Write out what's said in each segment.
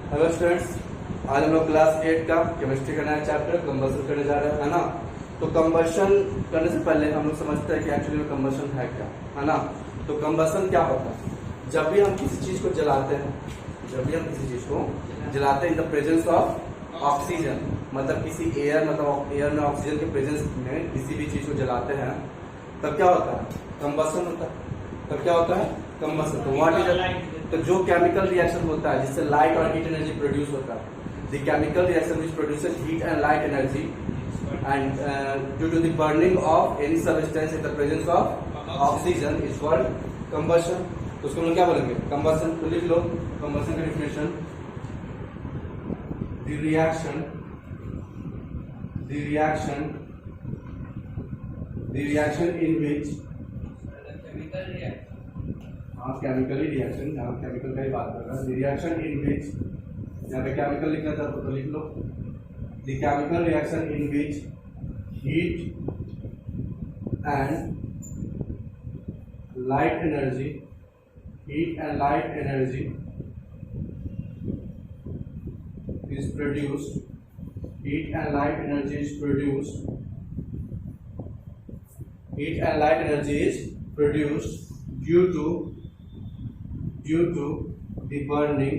Hello students, आज हम लोग क्लास 8 का केमिस्ट्री का नया चैप्टर कंबशन करने जा रहे हैं, है ना। तो कंबशन करने से पहले हम लोग समझते हैं कि एक्चुअली में कंबशन है क्या, है ना। तो कंबशन क्या होता है? जब भी हम किसी चीज को जलाते हैं, इन द प्रेजेंस ऑफ ऑक्सीजन, मतलब किसी एयर में ऑक्सीजन के प्रेजेंस में किसी भी चीज को जलाते हैं, तब क्या होता है? कंबशन होता है। तब क्या होता है? कंबशन। तो व्हाट इज तो जो केमिकल रिएक्शन होता है जिससे लाइट और हीट एनर्जी प्रोड्यूस होता है, the chemical reaction which produces heat and light energy and due to the burning of any substance in the presence of oxygen is called combustion. तो उसको हम लोग क्या बोलेंगे? कंबशन। तो लिख लो कंबशन का definition. The reaction in which chemically reaction, यहाँ केमिकल का ही बात कर रहा है। रिएक्शन इन विच, यहाँ पे केमिकल लिखना चाहते तो लिख लो the chemical reaction in which heat and light energy is produced, heat and light energy is produced due to the burning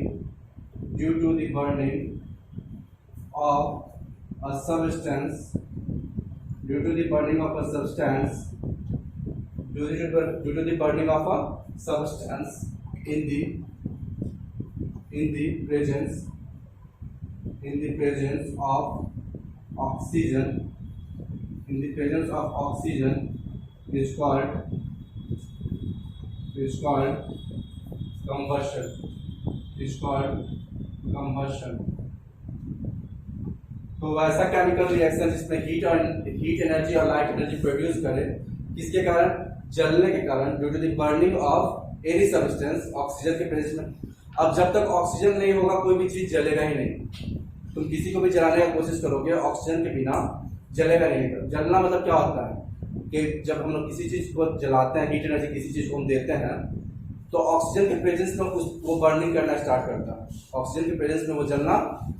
of a substance in the presence of oxygen is called combustion. तो वैसा chemical reaction जिसमें heat energy और light energy produce करे, किसके कारण? जलने के कारण, due to the burning of any substance, oxygen के प्रेजेंस में। अब जब तक ऑक्सीजन नहीं होगा कोई भी चीज जलेगा ही नहीं। तुम किसी को भी जलाने का कोशिश करोगे, ऑक्सीजन के बिना जलेगा नहीं। जलना मतलब क्या होता है कि जब हम लोग किसी चीज को जलाते हैं, हीट एनर्जी किसी चीज को हम देते हैं, तो ऑक्सीजन के प्रेजेंस में वो बर्निंग करना स्टार्ट करता है, ऑक्सीजन के प्रेजेंस में वो जलना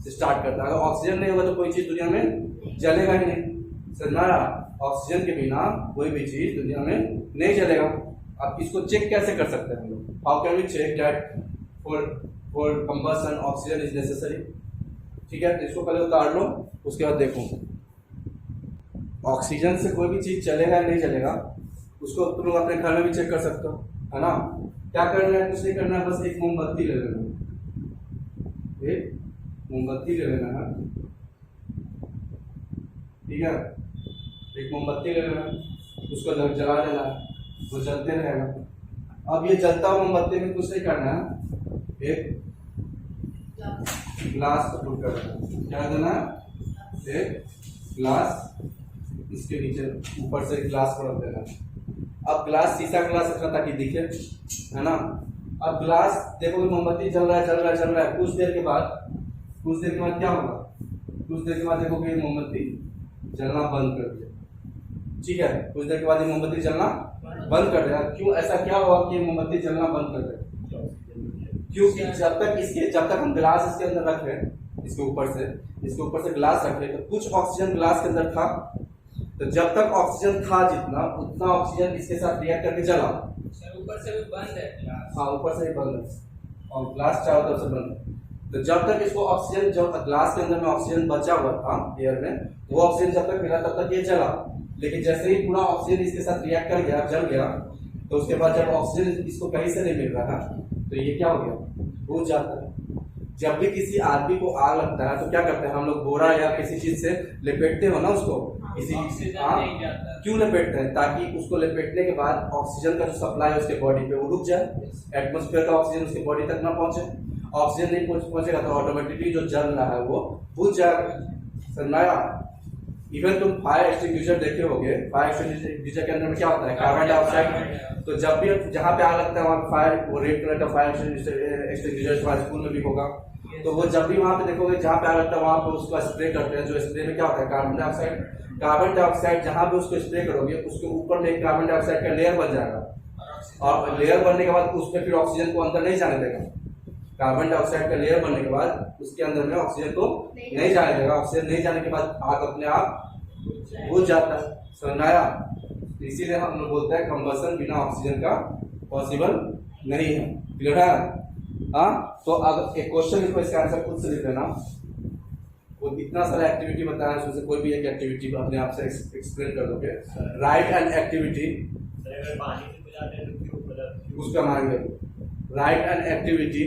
स्टार्ट करता है। अगर ऑक्सीजन नहीं होगा तो कोई चीज दुनिया में जलेगा ही नहीं। समझना? ऑक्सीजन के बिना कोई भी चीज दुनिया में नहीं जलेगा। अब इसको चेक कैसे कर सकते हैं हम लोग? How can we check that for combustion oxygen is necessary? ठीक है, तो इसको पहले उतार लो, उसके बाद देखो ऑक्सीजन से कोई भी चीज चलेगा या नहीं चलेगा, उसको तुम लोग अपने घर में भी चेक कर सकते हो, है ना। क्या करना है? कुछ नहीं करना है, बस एक मोमबत्ती ले लेना है, ठीक है। एक मोमबत्ती ले लेना, उसको जला देना, वो जलते रहेगा। अब ये जलता हुआ मोमबत्ती में कुछ नहीं करना है, एक ग्लास को पुट कर देना। क्या देना? एक ग्लास, इसके नीचे ऊपर से ग्लास को रख देना। अब ग्लास शीशा ग्लास रखना ताकि दिखे, है ना। अब ग्लास देखोगे मोमबत्ती जल रहा है। कुछ देर के बाद क्या होगा? कुछ देर के बाद देखोगे ये मोमबत्ती जलना बंद कर दिया, ठीक है। कुछ देर के बाद ये मोमबत्ती जलना बंद कर देगा। क्यों ऐसा क्या हुआ कि मोमबत्ती जलना बंद कर देगा? क्योंकि जब तक हम ग्लास इसके अंदर रखे, इसके ऊपर से ग्लास रखे, तो कुछ ऑक्सीजन ग्लास के अंदर था। तो जब तक ऑक्सीजन था उतना ऑक्सीजन इसके साथ रिएक्ट करके जला। ऊपर से भी बंद है। हाँ, ऊपर से ही बंद है और ग्लास चारों तरफ से बंद है। तो जब तक इसको ऑक्सीजन, जब ग्लास के अंदर में ऑक्सीजन बचा हुआ था एयर में, वो ऑक्सीजन जब तक मिला तब तक ये जला। लेकिन जैसे ही पूरा ऑक्सीजन इसके साथ रिएक्ट कर गया, जल गया, तो उसके बाद जब ऑक्सीजन इसको कहीं से नहीं मिल रहा तो ये क्या हो गया? बुझ जाता है। जब भी किसी आदमी को आग लगता है तो क्या करते हैं हम लोग? बोरा या किसी चीज से लपेटते हो ना उसको, क्यों लपेटते हैं? ताकि उसको लपेटने के बाद ऑक्सीजन का जो सप्लाई है उसके बॉडी पे वो रुक जाए, एटमॉस्फेयर का ऑक्सीजन उसके बॉडी तक ना पहुंचे। ऑक्सीजन नहीं पहुंचेगा तो ऑटोमेटिकली जो जल रहा है वो बुझ जाएगा। समझाया? इवन तुम फायर एक्सटिंग्विशर देखे होगे, फायर एक्सटिंग्विशर के अंदर में क्या होता है? Carbon dioxide. तो जब भी जहाँ पे आग लगता है वहाँ फायर, वो रेड कलर का फायर एक्सटिंग्विशर तुम्हारे स्कूल में भी होगा, तो वो जब भी वहाँ पे देखोगे जहाँ पे आग लगता है वहाँ पे उसका स्प्रे करते हैं। जो स्प्रे में क्या होता है? कार्बन डाइऑक्साइड जहाँ भी उसको स्प्रे करोगे उसके ऊपर में एक कार्बन डाइऑक्साइड का लेयर बन जाएगा, और लेयर बनने के बाद उसमें फिर ऑक्सीजन को अंदर नहीं जाने देगा। कार्बन डाइऑक्साइड का लेयर बनने के बाद उसके अंदर में ऑक्सीजन को नहीं जाने देगा। ऑक्सीजन नहीं जाने के बाद आग अपने आप बुझ जाता है। समझ में आया? इसीलिए हम लोग बोलते हैं कंबसन बिना ऑक्सीजन का पॉसिबल नहीं है। क्लियर है? हाँ, तो अगर एक क्वेश्चन लिखो, इसका आंसर खुद से लिख लेना। वो इतना सारा एक्टिविटी बताया, उसमें से कोई भी एक एक्टिविटी अपने आप से एक्सप्लेन कर दोगे। राइट एन एक्टिविटी, अगर पानी से बुझाते हैं तो क्यों मतलब उसका मांगे write an activity,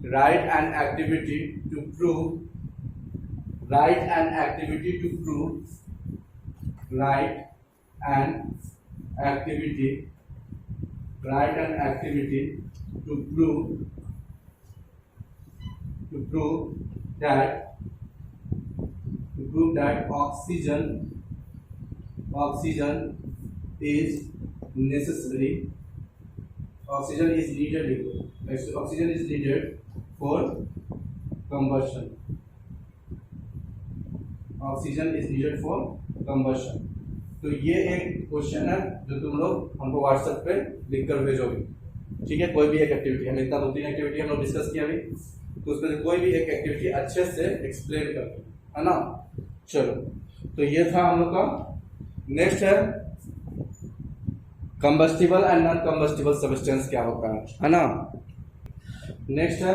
write an activity to prove, write an activity to prove, write an activity, write an activity to prove that oxygen is necessary, oxygen is needed for combustion, oxygen is needed for combustion। तो ये एक question है जो तुम लोग हमको WhatsApp पे लिख कर भेजोगे। ठीक है, कोई भी एक एक्टिविटी, हम इतना 2-3 एक्टिविटी हम लोग डिस्कस किया अभी, तो उसमें से कोई भी एक एक्टिविटी अच्छे से एक्सप्लेन करते है ना। चलो, तो ये था हम लोग का। नेक्स्ट है combustible and non combustible substance क्या होता है ना। नेक्स्ट है,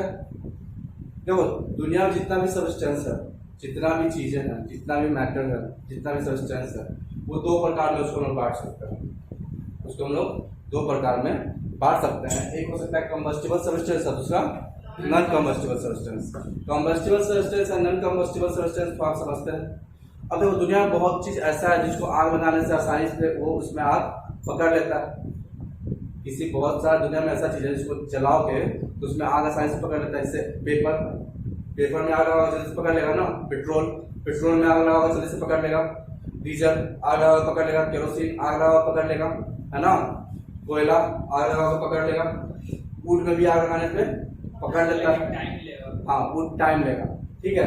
देखो दुनिया में जितना भी सब्सटेंस है, जितना भी चीजें हैं, जितना भी मैटर है, जितना भी सब्सटेंस है, वो 2 प्रकार में उसको हम लोग बांट सकते हैं। उसको हम लोग 2 प्रकार में बांट सकते हैं। एक हो सकता है कंबस्टिबल सब्सटेंस और दूसरा non combustible substance. Combustible substance और नॉन कंबस्टिबल सब्सटेंस को आप समझते हैं। अब देखो दुनिया में बहुत चीज ऐसा है जिसको आग बनाने से आसानी से वो उसमें आग पकड़ लेता है। किसी बहुत सारा दुनिया में ऐसा चीज है जिसको जलाओगे तो उसमें आग आसानी से पकड़ लेता है। जैसे पेपर में आग लगाओ जल्दी से पकड़ लेगा ना। पेट्रोल में आग लगाओ जल्दी से पकड़ लेगा। डीजल आग लगाओ पकड़ लेगा। केरोसिन आग लगाओ पकड़ लेगा, है ना। कोयला आग लगाओ पकड़ लेगा। वुड में भी आग लगाने पे पकड़ लेता है। टाइम लेगा। हाँ, वुड टाइम लेगा। ठीक है,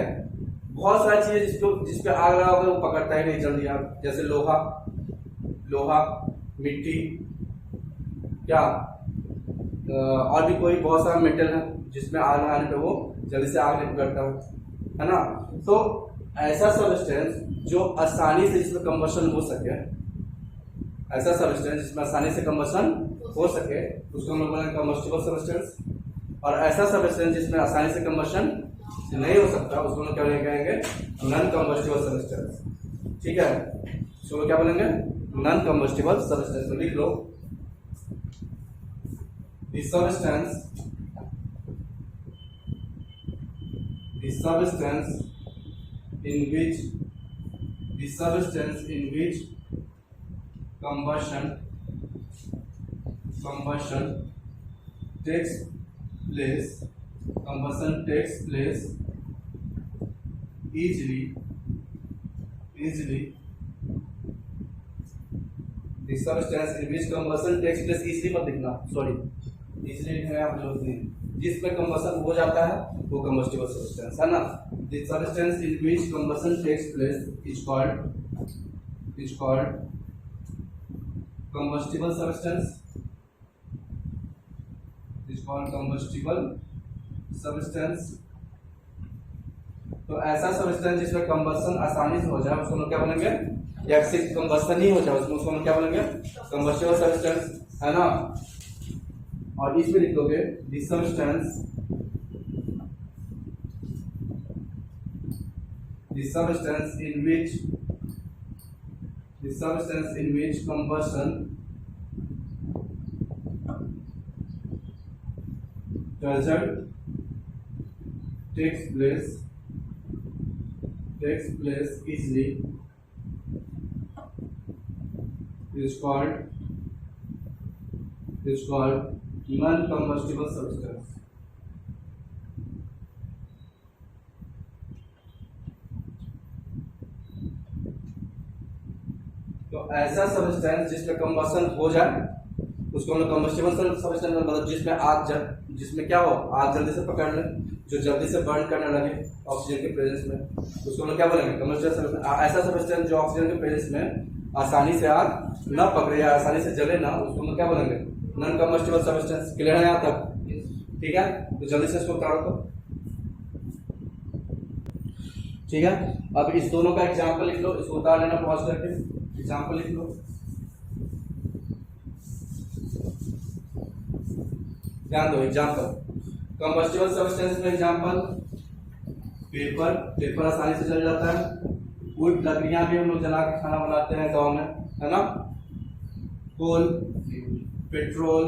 बहुत सारी चीजें जिसपे आग लगाओगे वो पकड़ता ही नहीं जल्दी आग। जैसे लोहा, मिट्टी, क्या और भी कोई बहुत सारा मेटल है जिसमें आग लगाने पे वो जल्दी से आग नहीं पकड़ता है ना। तो ऐसा सब्सटेंस जो आसानी से जिसमें कंबशन हो सके, ऐसा सब्सटेंस जिसमें आसानी से कंबशन हो सके उसको हम लोग बोलेंगे कंबस्टिबल सब्सटेंस। और ऐसा सब्सटेंस जिसमें आसानी से कंबशन नहीं हो सकता उसको हम क्या कहेंगे, नॉन कंबस्टिबल सब्सटेंस। ठीक है, इसको क्या बोलेंगे, नॉन कंबस्टिबल सब्सटेंस। तो लिख लो, the substance in which combustion takes place easily, the substance in which combustion takes place easily मत लिखना, सॉरी, इजली है आप लोग नहीं, जिसमें कंबशन हो जाता है वो कंबस्टिबल सब्सटेंस है ना। The substance in which combustion takes place is called combustible substance. Is called combustible substance। तो ऐसा सब्सटेंस जिसमें कंबशन आसानी से हो जाए उसको हम क्या बोलेंगे, या सिर्फ कंबशन ही हो जाए उसको हम क्या बोलेंगे, कंबस्टिबल सब्सटेंस, है ना। और इसमें लिख दोगे the substance in which combustion result takes place easily is called non-combustible substance। तो ऐसा सब्सटेंस जिसमें कंबशन हो जाए उसको हम लोग कंबस्टिबल सब्सटेंस, मतलब जिसमें क्या हो, आग जल्दी से पकड़ ले, जो जल्दी से बर्न करने लगे ऑक्सीजन के प्रेजेंस में, उसको हम लोग क्या बोलेंगे, कंबस्टिबल सब्सटेंस। ऐसा सब्सटेंस जो ऑक्सीजन के प्रेजेंस में आसानी से आग न पकड़े या आसानी से जले ना, उसको हम लोग क्या बोलेंगे, नॉन कंबस्टिबल सब्सटेंस। क्लियर है यहाँ तक? ठीक है, तो जल्दी से इसको उतारो तो। ठीक है, अब इस दोनों का एग्जाम्पल लिख लो, इसको उतार लेना पॉज करके, एग्जाम्पल लिख लो। ध्यान दो, एग्जाम्पल कंबस्टिबल सब्सटेंस में एग्जाम्पल पेपर, पेपर आसानी से जल जाता है। वुड, लकड़ियां भी हम लोग जला के खाना बनाते हैं गाँव में, है ना। कोल, पेट्रोल,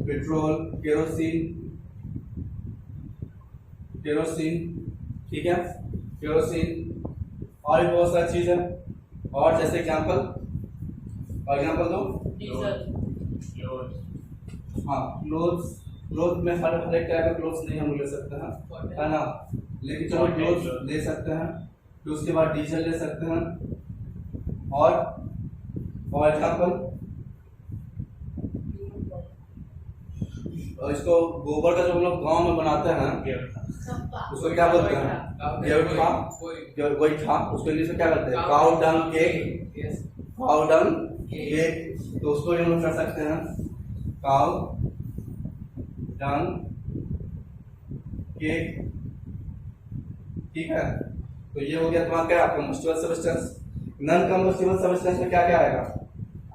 पेट्रोल, केरोसिन, केरोसिन, ठीक है, केरोसिन, और भी बहुत सारी चीज है। और जैसे एग्जाम्पल, और एग्जाम्पल दो। हाँ, क्लोथ्स, क्लोथ में हर एक टाइप का क्लोथ्स नहीं हम ले सकते हैं, है ना, लेकिन चलो क्लोथ ले सकते हैं। फिर उसके बाद डीजल ले सकते हैं। और एग्जाम्पल, इसको गोबर का जो हम लोग गाँव में बनाते हैं उसको क्या बोलते हैं, गोईठा, उसको इंग्लिश में क्या कहते हैं, cow dung cake, cow dung cake, तो उसको हम लोग कर सकते हैं काउ डंग केक, ठीक है। तो ये हो गया तुम्हारा क्या, combustible substance. Non combustible substance में क्या क्या आएगा,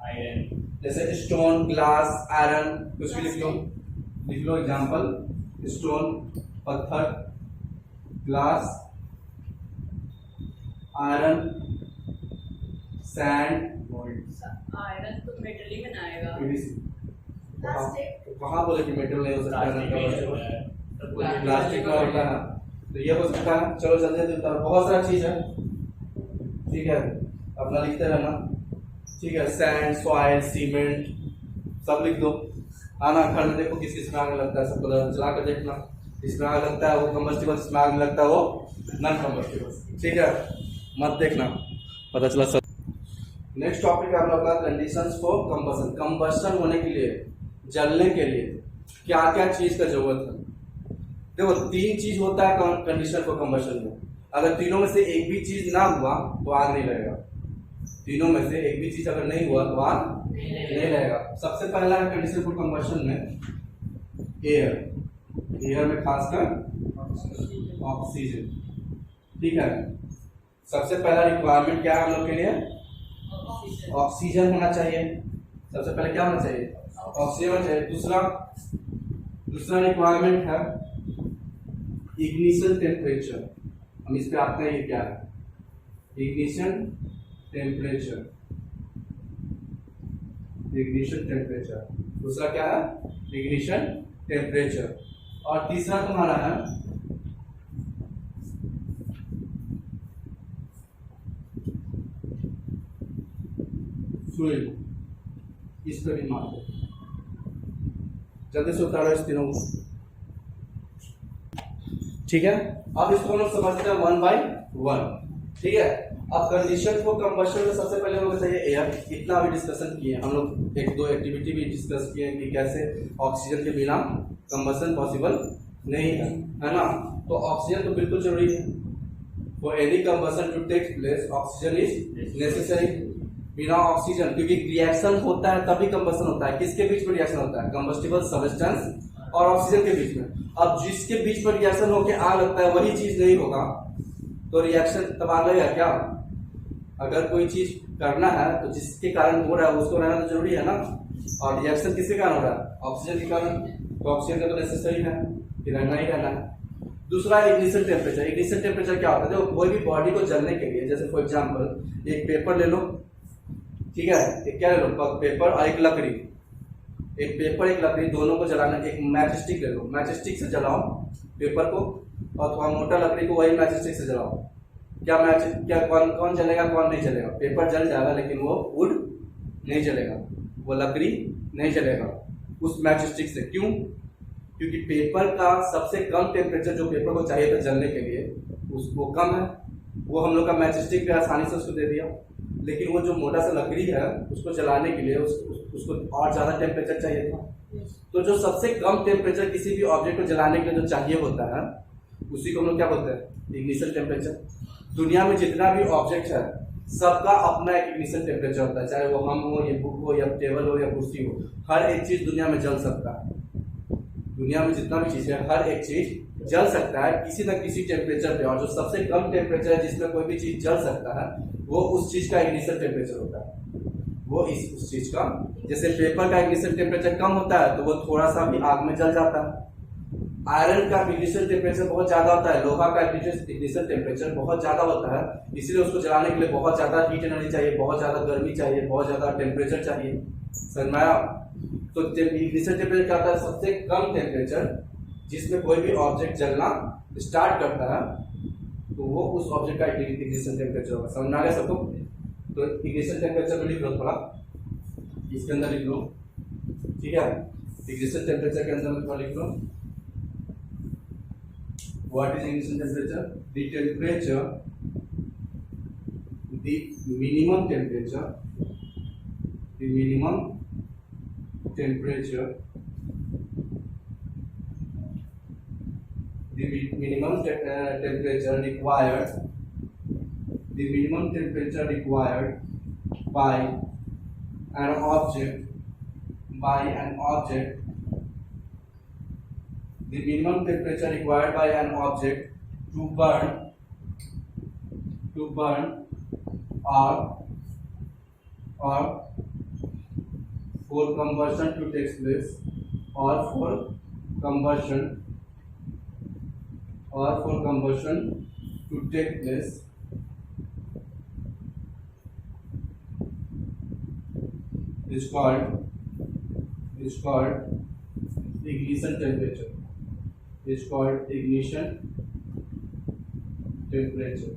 आयरन, जैसे स्टोन, ग्लास, आयरन, कुछ भी लिख लो एग्जाम्पल, स्टोन पत्थर, ग्लास, आयरन, सैंड, आयरन तो मेटल ही बनाएगा। कहाँ बोले कि मेटल नहीं हो सकता है, प्लास्टिक में होता है, तो ये हो सकता है। चलो जल्दी जल्दी, बहुत सारा चीज है, ठीक है, अपना लिखते रहना, ठीक है। सैंड, सॉइल, सीमेंट सब लिख दो। आना घर में देखो किस किस में आग लगता है, सबको चला कर देखना, जिसमें आग लगता है वो कंबस्टिबल, जिसमें आग लगता है वो नॉन कंबस्टिबल, ठीक है, मत देखना, पता चला सब। नेक्स्ट टॉपिक है हम लोग का कंडीशंस फॉर कंबशन। कंबशन होने के लिए, जलने के लिए क्या क्या चीज का जरूरत है। देखो, तीन चीज होता है कंडीशन फॉर कंबशन में, अगर तीनों में से एक भी चीज ना हुआ तो आग नहीं लगेगा। तीनों में से एक भी चीज अगर नहीं हुआ तो आग नहीं लगेगा। सबसे पहला है कंडीशन फॉर कंबशन में एयर, एयर में खासकर ऑक्सीजन, ठीक है। सबसे पहला रिक्वायरमेंट क्या है हम लोग के लिए, ऑक्सीजन होना चाहिए। सबसे पहले क्या होना चाहिए, ऑक्सीजन होना चाहिए। दूसरा रिक्वायरमेंट है इग्निशन टेम्परेचर। हम इस पे आते हैं, ये क्या है, इग्निशन टेम्परेचर, इग्निशन टेम्परेचर। दूसरा क्या है, इग्निशन टेम्परेचर। और तीसरा तुम्हारा है फ्लूइड। इस पर भी मार दो, जल्दी से उतारो इस तीनों को, ठीक है। अब इसको हम लोग समझते हैं वन बाय वन, ठीक है। अब कंडीशन फॉर कंबशन में सबसे पहले हमें चाहिए एयर। इतना भी डिस्कशन किए हम लोग, एक दो एक्टिविटी भी डिस्कस किए कि कैसे ऑक्सीजन के बिना कंबशन पॉसिबल नहीं है, है ना। तो ऑक्सीजन तो बिल्कुल जरूरी है। For any combustion to take place oxygen is necessary. बिना ऑक्सीजन, क्योंकि रिएक्शन होता है तभी कंबशन होता है। किसके बीच में रिएक्शन होता है, कंबस्टिबल सब्सटेंस और ऑक्सीजन के बीच में। अब जिसके बीच में रिएक्शन होकर आग लगता है वही चीज नहीं होगा तो रिएक्शन तब आग लगेगा क्या। अगर कोई चीज करना है तो जिसके कारण हो रहा है उसको रहना तो जरूरी है ना। और रिएक्शन किसके कारण हो रहा है, ऑक्सीजन के कारण, तो ऑक्सीजन का तो नेसेसरी है कि रहना ही रहना है। दूसरा इग्निशन टेम्परेचर। इग्निशन टेम्परेचर क्या होता है, देखो कोई भी बॉडी को जलने के लिए, जैसे फॉर एग्जांपल एक पेपर ले लो, ठीक है, एक क्या ले लो, पेपर और एक लकड़ी। एक पेपर एक लकड़ी दोनों को जलाना, एक मैच स्टिक ले लो, मैच स्टिक से जलाओ पेपर को, और थोड़ा मोटा लकड़ी को वही मैच स्टिक से जलाओ। क्या मैच, क्या कौन जलेगा कौन नहीं जलेगा, पेपर जल जाएगा लेकिन वो वुड नहीं जलेगा, वो लकड़ी नहीं जलेगा उस मैच स्टिक से। क्यों, क्योंकि पेपर का सबसे कम टेम्परेचर जो पेपर को चाहिए था जलने के लिए उसको कम है, वो हम लोग का मैच स्टिक पे आसानी से उसको दे दिया। लेकिन वो जो मोटा सा लकड़ी है उसको जलाने के लिए उसको और ज्यादा टेम्परेचर चाहिए था। तो जो सबसे कम टेम्परेचर किसी भी ऑब्जेक्ट को जलाने के लिए जो चाहिए होता है उसी को हम लोग क्या बोलते हैं, इग्निशन टेम्परेचर। दुनिया में जितना भी ऑब्जेक्ट है सबका अपना एक इग्निशन टेम्परेचर होता है, चाहे वो हम हो, ये बुक हो, या टेबल हो, या कुर्सी हो, हर एक चीज दुनिया में जल सकता है। दुनिया में जितना भी चीज है हर एक चीज जल सकता है किसी न किसी टेम्परेचर पे, और जो सबसे कम टेम्परेचर है जिसमें कोई भी चीज जल सकता है वो उस चीज का इग्निशन टेम्परेचर होता है। वो उस चीज का, जैसे पेपर का इग्निशन टेम्परेचर कम होता है तो वो थोड़ा सा भी आग में जल जाता है। आयरन का इग्निशन टेम्परेचर बहुत ज्यादा होता है, लोहा का इग्निशन टेम्परेचर बहुत ज्यादा होता है, इसलिए उसको जलाने के लिए बहुत ज्यादा हीट एनर्जी चाहिए, बहुत ज्यादा गर्मी चाहिए, बहुत ज्यादा टेम्परेचर चाहिए। समझ में आया? तो इग्निशन टेम्परेचर क्या होता है? सबसे कम टेम्परेचर जिसमें कोई भी ऑब्जेक्ट जलना स्टार्ट करता है तो वो उस ऑब्जेक्ट का इग्निशन टेम्परेचर होगा। समझ में आ गया सबको? तो इग्निशन टेम्परेचर में लिख लो थोड़ा, इसके अंदर लिख लो, ठीक है? इग्निशन टेम्परेचर के अंदर थोड़ा लिख लो, what is ignition temperature? The temperature, the minimum temperature, the minimum temperature, the minimum temperature required, the minimum temperature required by an object, the minimum temperature required by an object to burn or for combustion to take place, or for combustion to take place is called ignition temperature. Is called ignition temperature.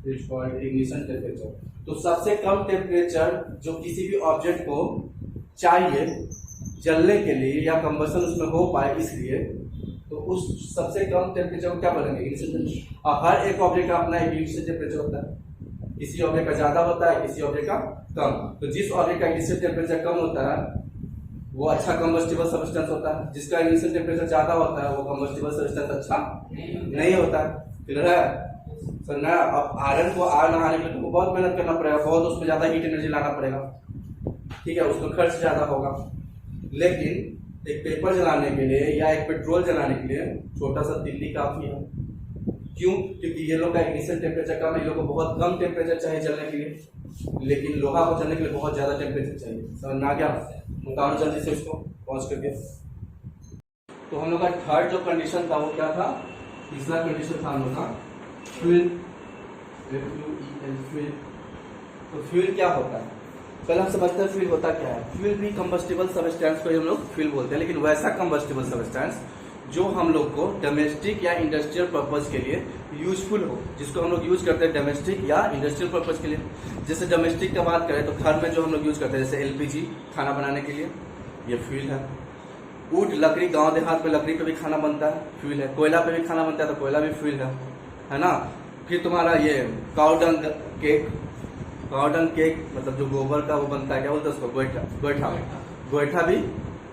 Is called ignition temperature. तो सबसे कम temperature जो किसी भी object को चाहिए जलने के लिए या कंबशन उसमें हो पाए, इसलिए तो उस सबसे कम टेम्परेचर को क्या बोलेंगे? Ignition temperature. और हर एक ऑब्जेक्ट का अपना इग्निशन टेम्परेचर होता है, किसी ऑब्जेक्ट का ज्यादा होता है, किसी ऑब्जेक्ट का कम। तो जिस ऑब्जेक्ट का इग्निशन टेम्परेचर कम होता है वो अच्छा कंबस्टिबल सब्सटेंस होता है, जिसका इग्निशन टेम्परेचर ज्यादा होता है वो कंबस्टिबल सब्सटेंस अच्छा नहीं होता है। क्लियर है? तो ना अब आयरन को आग लगाने के लिए तुमको बहुत मेहनत करना पड़ेगा, बहुत उसमें ज्यादा हीट एनर्जी लाना पड़ेगा, ठीक है? उसमें खर्च ज्यादा होगा। लेकिन एक पेपर जलाने के लिए या एक पेट्रोल जलाने के लिए छोटा सा तिल्ली काफी है। क्यों? क्योंकि ये लोग का इग्निशन टेम्परेचर कम है, ये लोग को बहुत कम टेम्परेचर चाहिए जलने के लिए, लेकिन लोहा को जलने के लिए बहुत ज्यादा टेम्परेचर चाहिए। समझ में आ गया? उतारो जल्दी से इसको पॉज करके। तो हम लोग का थर्ड जो कंडीशन था वो क्या था? तीसरा कंडीशन था हम लोग का फ्यूल। फ्यूल, तो फ्यूल क्या होता है? पहले हम समझते हैं फ्यूल होता क्या है। फ्यूल भी कंबस्टिबल सब्सटेंस को हम लोग फ्यूल बोलते हैं, लेकिन वैसा कंबस्टिबल सब्सटेंस जो हम लोग को डोमेस्टिक या इंडस्ट्रियल पर्पज के लिए यूजफुल हो, जिसको हम लोग यूज करते हैं डोमेस्टिक या इंडस्ट्रियल पर्पज के लिए। जैसे डोमेस्टिक की बात करें तो घर में जो हम लोग यूज करते हैं, जैसे एलपीजी खाना बनाने के लिए, ये फ्यूल है। ऊट लकड़ी, गांव देहात में लकड़ी पे भी खाना बनता है, फ्यूल है। कोयला पे भी खाना बनता है तो कोयला भी फ्यूल है ना? फिर तुम्हारा ये काउडंग केक, मतलब जो गोबर का वो बनता है, क्या बोलते हैं उसको? गोईठा भी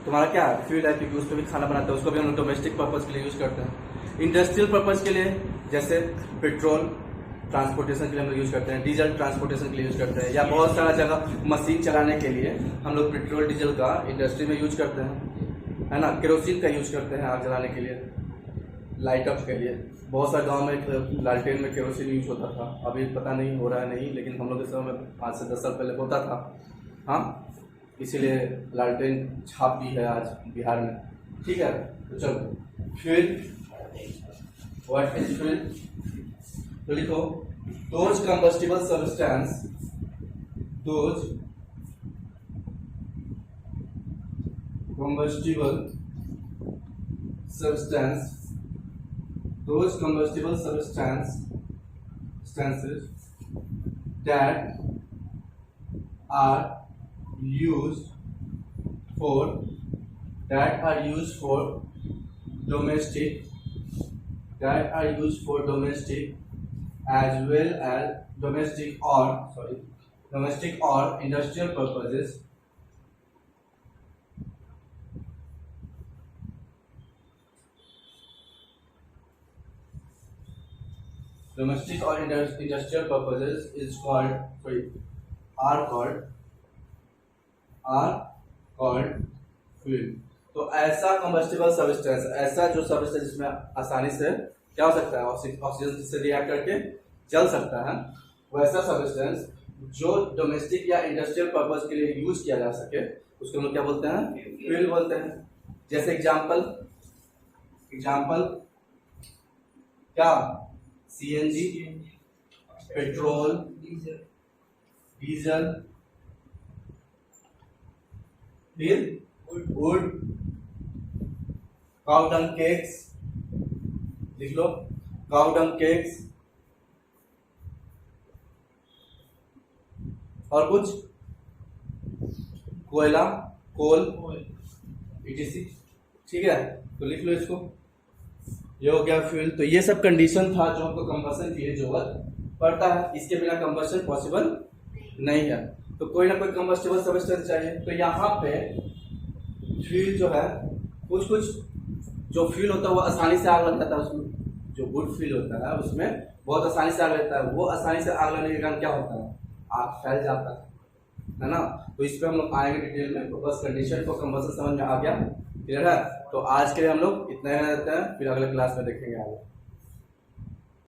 तुम्हारा क्या फ्यूल है, क्योंकि उस पर भी खाना बनाते हैं, उसको भी हम लोग डोमेस्टिक पर्पज के लिए यूज करते हैं। इंडस्ट्रियल पर्पज के लिए जैसे पेट्रोल ट्रांसपोर्टेशन के लिए हम लोग यूज करते हैं, डीजल ट्रांसपोर्टेशन के लिए यूज करते हैं, या बहुत सारा जगह मशीन चलाने के लिए हम लोग पेट्रोल डीजल का इंडस्ट्री में यूज करते हैं, है ना? केरोसिन का यूज करते हैं आग जलाने के लिए, लाइट अप के लिए। बहुत सारे गांव में लालटेन में केरोसिन यूज होता था, अभी पता नहीं हो रहा है नहीं, लेकिन हम लोग के समय में 5 से 10 साल पहले होता था। हाँ, इसीलिए लालटेन छाप भी है आज बिहार में, ठीक है? तो चलो फ्यूल, व्हाट इज फ्यूल? तो लिखो those combustible substance, those combustible substances that are used for domestic as well as domestic or industrial purposes. Domestic or industrial purposes are called called fuel. तो ऐसा कंबस्टिबल सब्सटेंस, ऐसा जो substance जिसमें आसानी से क्या हो सकता है, ऑक्सीजन से रिएक्ट करके जल सकता है, वैसा सब्सटेंस जो डोमेस्टिक या इंडस्ट्रियल पर्पज के लिए यूज किया जा सके, उसको हम लोग क्या बोलते हैं, फ्यूल बोलते हैं। जैसे एग्जाम्पल क्या, सीएनजी, पेट्रोल, डीजल, फिर वुड, काउ डंग केक्स, लिख लो, काउ डंग केक्स, और कुछ कोयला, कोल, etc। ठीक है, तो लिख लो इसको, ये हो गया फ्यूल। तो ये सब कंडीशन था जो हमको कंबशन के लिए जरूरत पड़ता है, इसके बिना कंबशन पॉसिबल नहीं है। तो कोई ना कोई कंबस्टिबल सब्सटेंस चाहिए। तो यहाँ पे फ्यूल जो है, कुछ जो फ्यूल होता है वो आसानी से आग लग जाता है, उसमें जो गुड फ्यूल होता है उसमें बहुत आसानी से आग लगता है। वो आसानी से आग लगने के कारण क्या होता है, आग फैल जाता है ना। तो इस पे हम लोग आएंगे डिटेल में। तो बस कंडीशन को कंबशन समझ में आ गया, क्लियर है। तो आज के लिए हम लोग इतना ही रहते हैं, फिर अगले क्लास में देखेंगे आगे।